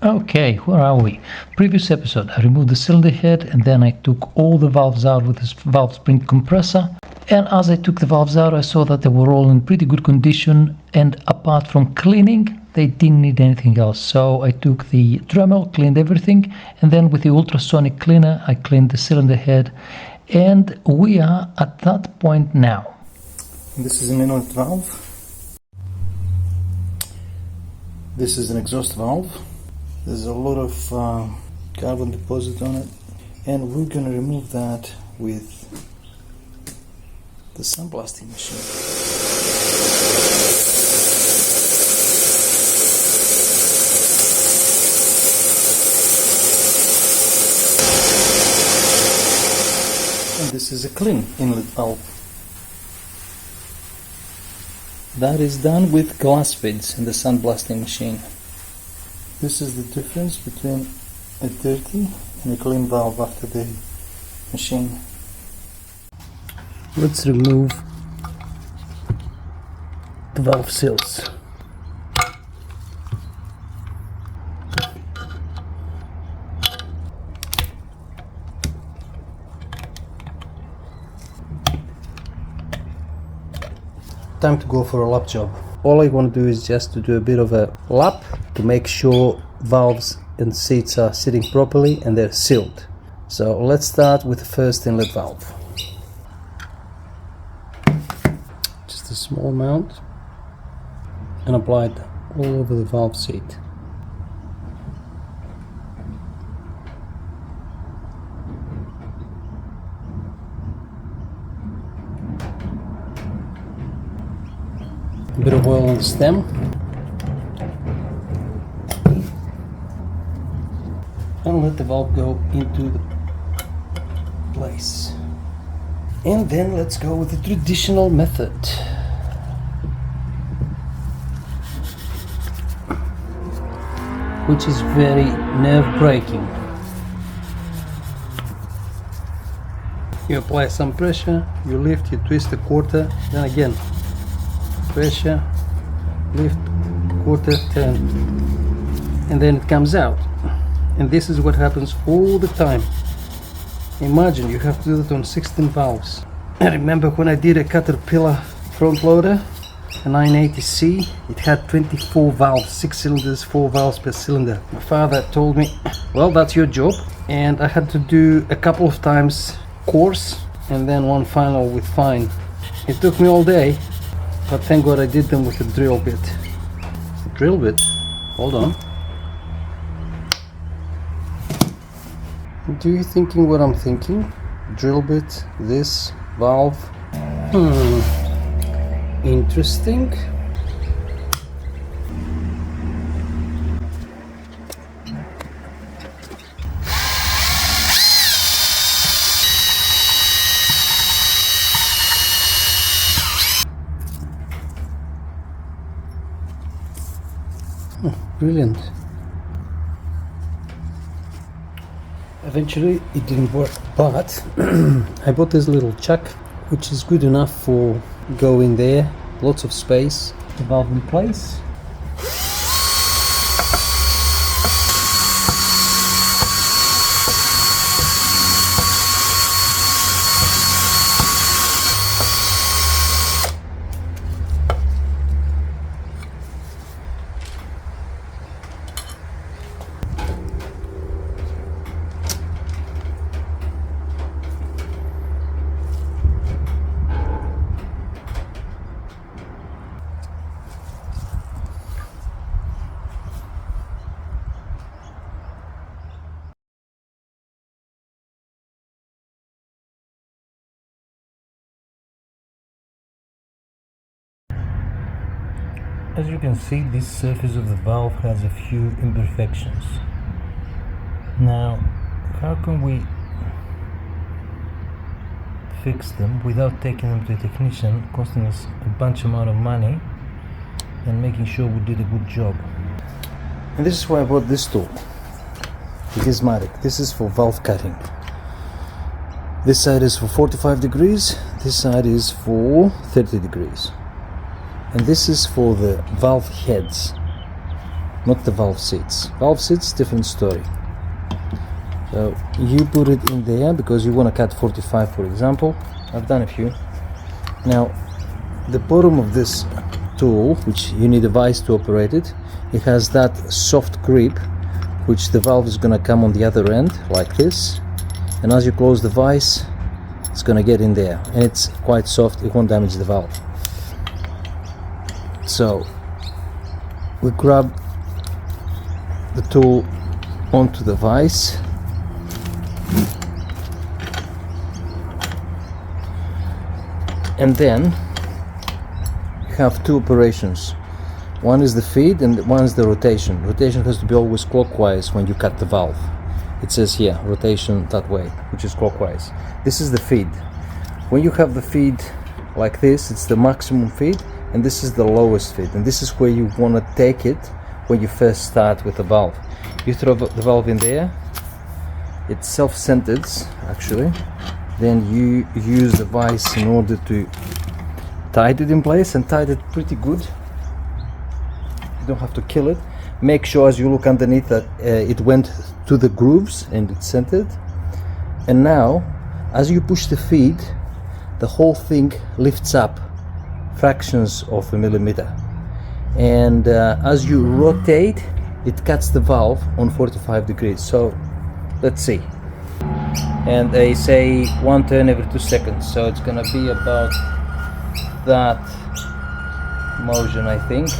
Okay, where are we? Previous episode, I removed the cylinder head and then I took all the valves out with this valve spring compressor. And as I took the valves out, I saw that they were all in pretty good condition, and apart from cleaning, they didn't need anything else. So I took the Dremel, cleaned everything, and then with the ultrasonic cleaner, I cleaned the cylinder head. And we are at that point now. This is an inlet valve. This is an exhaust valve. There's a lot of carbon deposit on it, and we're going to remove that with the sandblasting machine. And this is a clean inlet valve. That is done with glass beads in the sandblasting machine. This is the difference between a dirty and a clean valve after the machine. Let's remove the valve seals. Time to go for a lap job. All I want to do is just to do a bit of a lap to make sure valves and seats are sitting properly and they're sealed. So let's start with the first inlet valve. Just a small amount and apply it all over the valve seat. A bit of oil on the stem. And let the valve go into the place. And then let's go with the traditional method. Which is very nerve-breaking. You apply some pressure, you lift, you twist the quarter, then again pressure, lift, quarter, turn, and then it comes out. And this is what happens all the time. Imagine you have to do that on 16 valves. I remember when I did a Caterpillar front loader, a 980C, it had 24 valves, 6 cylinders, 4 valves per cylinder. My father told me, well, that's your job. And I had to do a couple of times coarse and then one final with fine. It took me all day, but thank God I did them with a drill bit. Drill bit? Hold on. Do you thinking what I'm thinking? Drill bit, this, valve. Interesting. Brilliant. Eventually it didn't work, but I bought this little chuck which is good enough for going there, lots of space, the valve in place. As you can see, this surface of the valve has a few imperfections. Now, how can we fix them without taking them to a technician, costing us a bunch amount of money, and making sure we did a good job? And this is why I bought this tool, the Gizmatic. This is for valve cutting. This side is for 45 degrees, this side is for 30 degrees. And this is for the valve heads. not the valve seats. Valve seats, different story. So you put it in there because you want to cut 45, for example. I've done a few. Now the bottom of this tool, which you need a vise to operate it, it has that soft grip which the valve is going to come on the other end like this, and as you close the vise it's going to get in there, and it's quite soft, it won't damage the valve. So we grab the tool onto the vise, and then you have two operations. One is the feed and one is the rotation. Rotation has to be always clockwise when you cut the valve. It says here rotation that way, which is clockwise. This is the feed. When you have the feed like this, it's the maximum feed, and this is the lowest feed, and this is where you want to take it when you first start with the valve. You throw the valve in there, it's self-centered actually, then you use the vise in order to tight it in place, and tight it pretty good. You don't have to kill it. Make sure as you look underneath that it went to the grooves and it's centered. And now as you push the feed, the whole thing lifts up fractions of a millimeter, and as you rotate it cuts the valve on 45 degrees. So let's see, and they say 1 turn every 2 seconds, so it's gonna be about that motion, I think.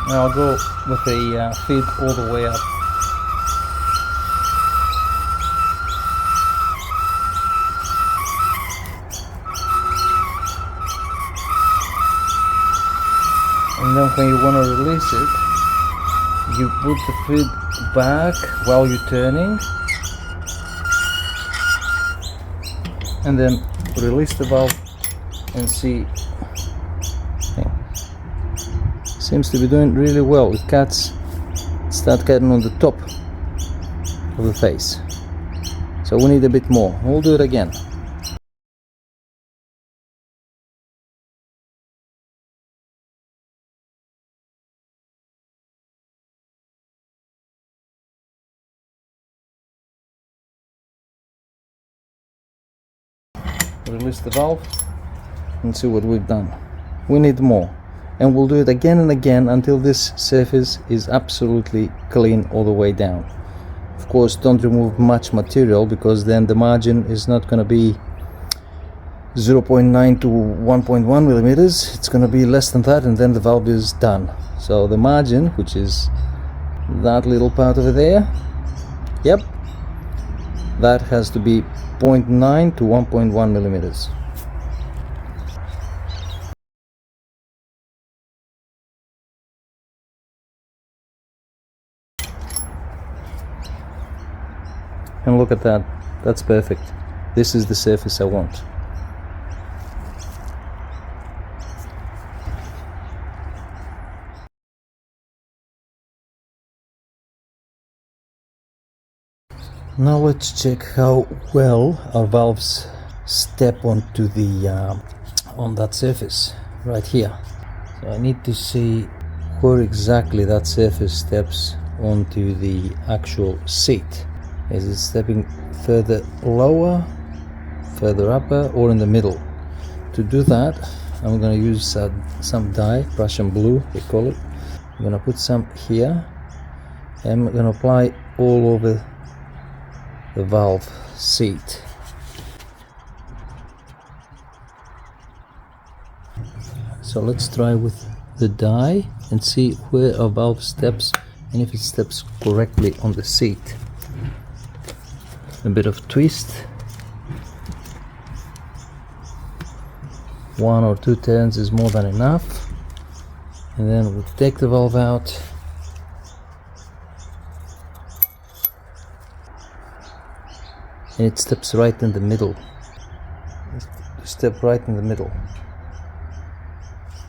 Now I'll go with the feed all the way up. And then when you want to release it, you put the feed back while you're turning, and then release the valve and see. Seems to be doing really well. It cuts, start cutting on the top of the face. So we need a bit more. We'll do it again. Release the valve and see what we've done. We need more. And we'll do it again and again until this surface is absolutely clean all the way down. Of course, don't remove much material, because then the margin is not going to be 0.9 to 1.1 millimeters. It's going to be less than that, and then the valve is done. So the margin, which is that little part over there, yep, that has to be 0.9 to 1.1 millimeters. And look at that, that's perfect. This is the surface I want. Now let's check how well our valves step onto the on that surface right here. So I need to see where exactly that surface steps onto the actual seat. Is it stepping further lower, further upper, or in the middle? To do that, I'm going to use some dye, Prussian blue they call it. I'm going to put some here, and I'm going to apply all over the valve seat. So let's try with the dye and see where our valve steps and if it steps correctly on the seat. A bit of twist, 1 or 2 turns is more than enough, and then we'll take the valve out. and it steps right in the middle. Step right in the middle.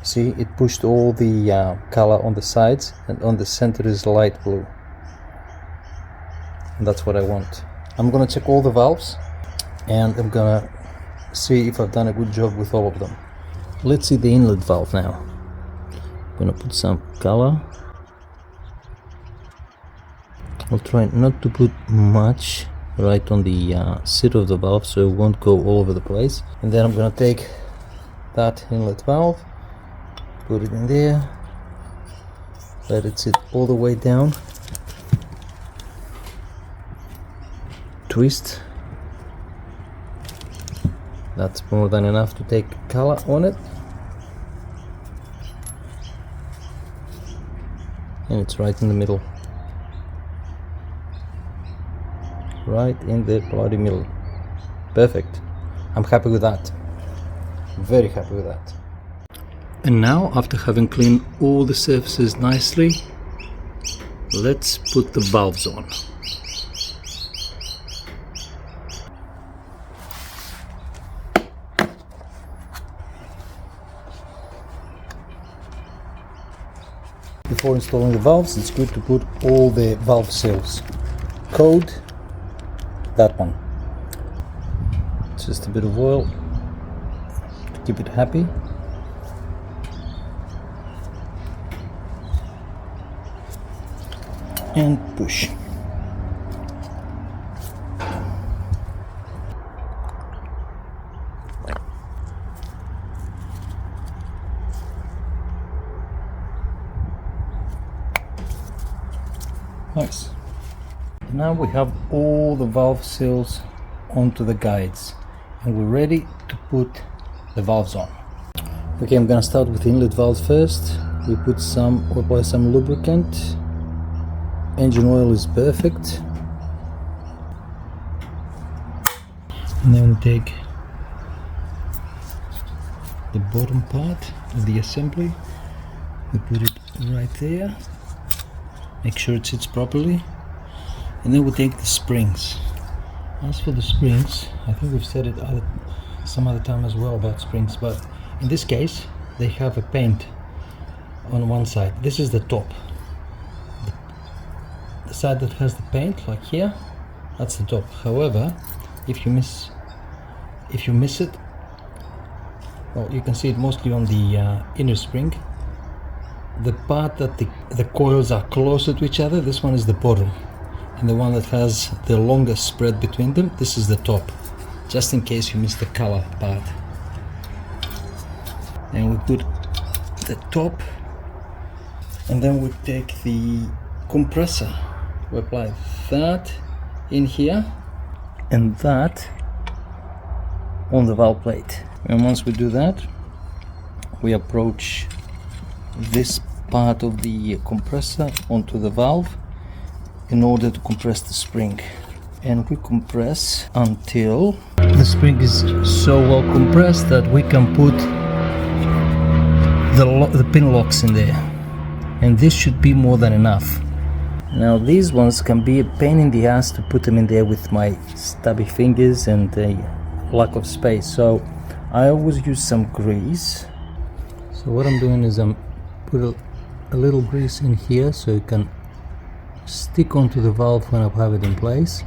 See, it pushed all the color on the sides, and on the center is light blue. And that's what I want. I'm gonna check all the valves, and I'm gonna see if I've done a good job with all of them. Let's see the inlet valve now. I'm gonna put some color. I'll try not to put much right on the seat of the valve so it won't go all over the place. And then I'm gonna take that inlet valve, put it in there, let it sit all the way down, twist. That's more than enough to take color on it, and it's right in the middle. Right in the bloody middle. Perfect. I'm happy with that. Very happy with that. And now, after having cleaned all the surfaces nicely, let's put the valves on. Before installing the valves, it's good to put all the valve seals. Code, that one. Just a bit of oil to keep it happy. And push. Nice. Now we have all the valve seals onto the guides, and we're ready to put the valves on. Okay, I'm gonna start with the inlet valve first. We apply some lubricant. Engine oil is perfect. And then we take the bottom part of the assembly. We put it right there. Make sure it sits properly. And then we take the springs. As for the springs, I think we've said it some other time as well about springs, but in this case they have a paint on one side. This is the top. The side that has the paint, like here, that's the top. However, if you miss it, well, you can see it mostly on the inner spring. The part that the coils are closer to each other, this one is the bottom, and the one that has the longest spread between them, this is the top, just in case you miss the color part. And we put the top, and then we take the compressor. We apply that in here and that on the valve plate. And once we do that, we approach this part of the compressor onto the valve in order to compress the spring. And we compress until the spring is so well compressed that we can put the pin locks in there. And this should be more than enough. Now these ones can be a pain in the ass to put them in there with my stubby fingers and a lack of space, so I always use some grease. So what I'm doing is I'm put a little grease in here so it can stick onto the valve when I have it in place,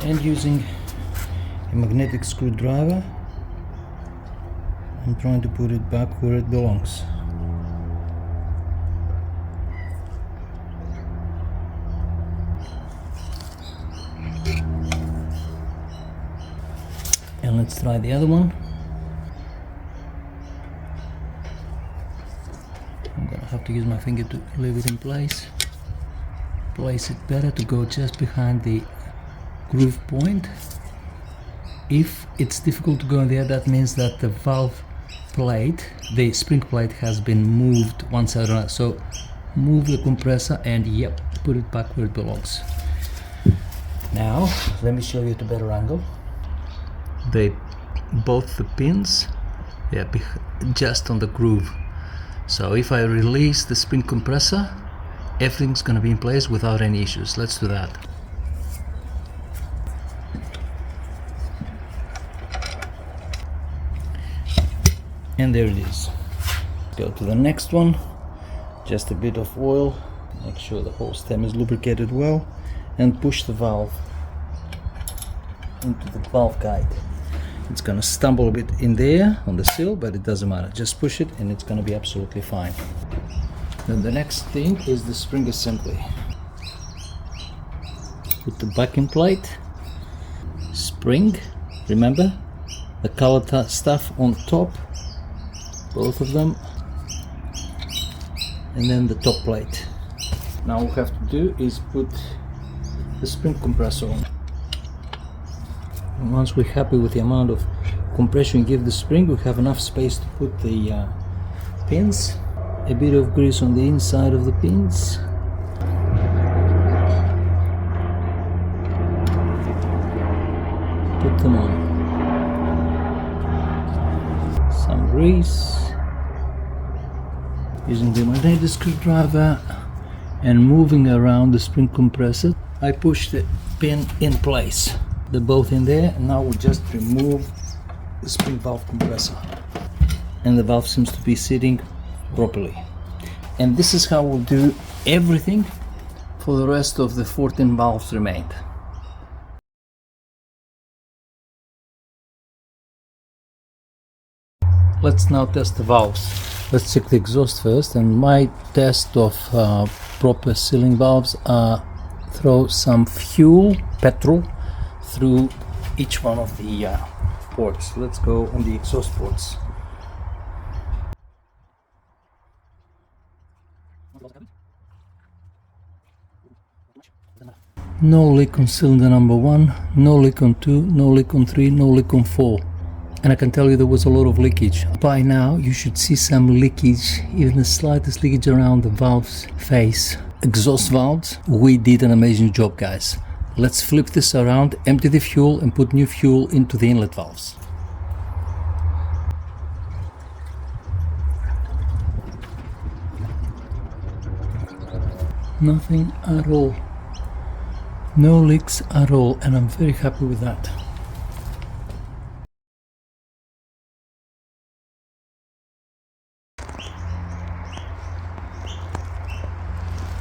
and using a magnetic screwdriver I'm trying to put it back where it belongs. And let's try the other one. I'm gonna have to use my finger to leave it in place. Place it better to go just behind the groove point. If it's difficult to go in there, that means that the valve plate, the spring plate, has been moved one side or another. So move the compressor and yep, put it back where it belongs. Now let me show you at a better angle. Both the pins, yeah, just on the groove. So if I release the spring compressor, everything's going to be in place without any issues. Let's do that. And there it is. Go to the next one. Just a bit of oil. Make sure the whole stem is lubricated well. And push the valve into the valve guide. It's gonna stumble a bit in there on the sill, but it doesn't matter. Just push it and it's gonna be absolutely fine. Then the next thing is the spring assembly. Put the backing plate, spring, remember the colored stuff on top, both of them, and then the top plate. Now all we have to do is put the spring compressor on. And once we're happy with the amount of compression you give the spring, we have enough space to put the pins. A bit of grease on the inside of the pins. Put them on. Some grease. Using the magnetic screwdriver and moving around the spring compressor, I push the pin in place. They're both in there, and now we just remove the spring valve compressor. And the valve seems to be sitting properly. And this is how we'll do everything for the rest of the 14 valves remained. Let's now test the valves. Let's check the exhaust first, and my test of proper sealing valves are throw some fuel, petrol, through each one of the ports. Let's go on the exhaust ports. No leak on cylinder number 1, no leak on 2, no leak on 3, no leak on 4. And I can tell you there was a lot of leakage. By now you should see some leakage, even the slightest leakage around the valve's face. Exhaust valves, we did an amazing job, guys. Let's flip this around, empty the fuel and put new fuel into the inlet valves. Nothing at all. No leaks at all, and I'm very happy with that.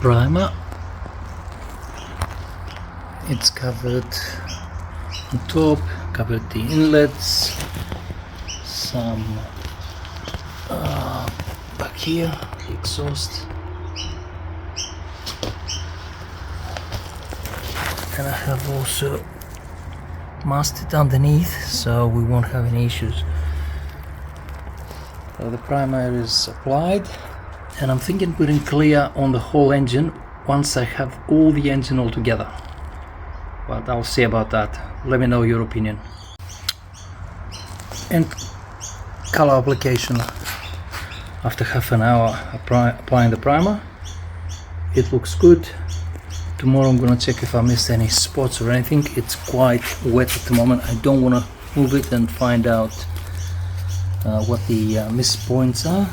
Primer. It's covered on top, covered the inlets, some back here, the exhaust. And I have also masked it underneath, so we won't have any issues. So the primer is applied, and I'm thinking putting clear on the whole engine once I have all the engine all together. But I'll see about that. Let me know your opinion. And color application. After half an hour applying the primer, it looks good. Tomorrow I'm gonna check if I missed any spots or anything. It's quite wet at the moment. I don't want to move it and find out what the missed points are.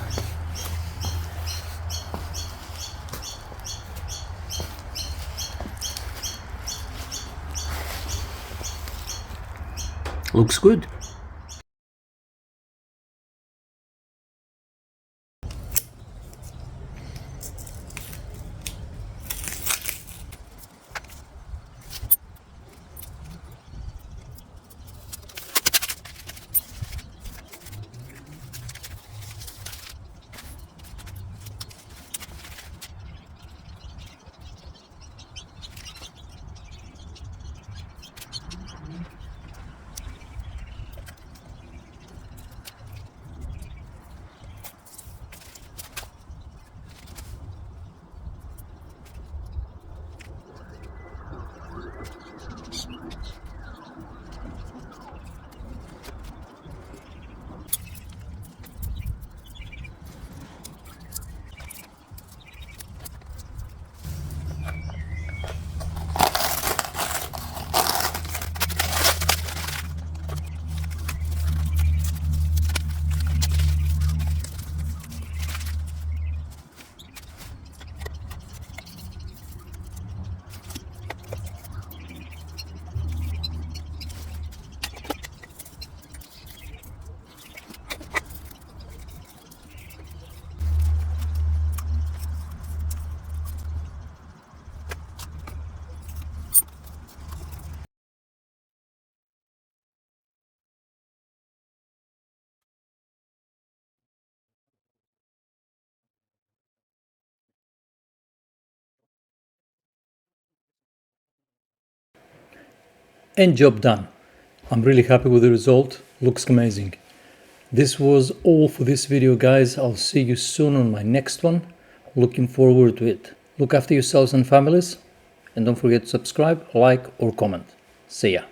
Looks good. and job done. I'm really happy with the result, looks amazing. This was all for this video, guys. I'll see you soon on my next one. Looking forward to it. Look after yourselves and families, and don't forget to subscribe, like or comment. See ya.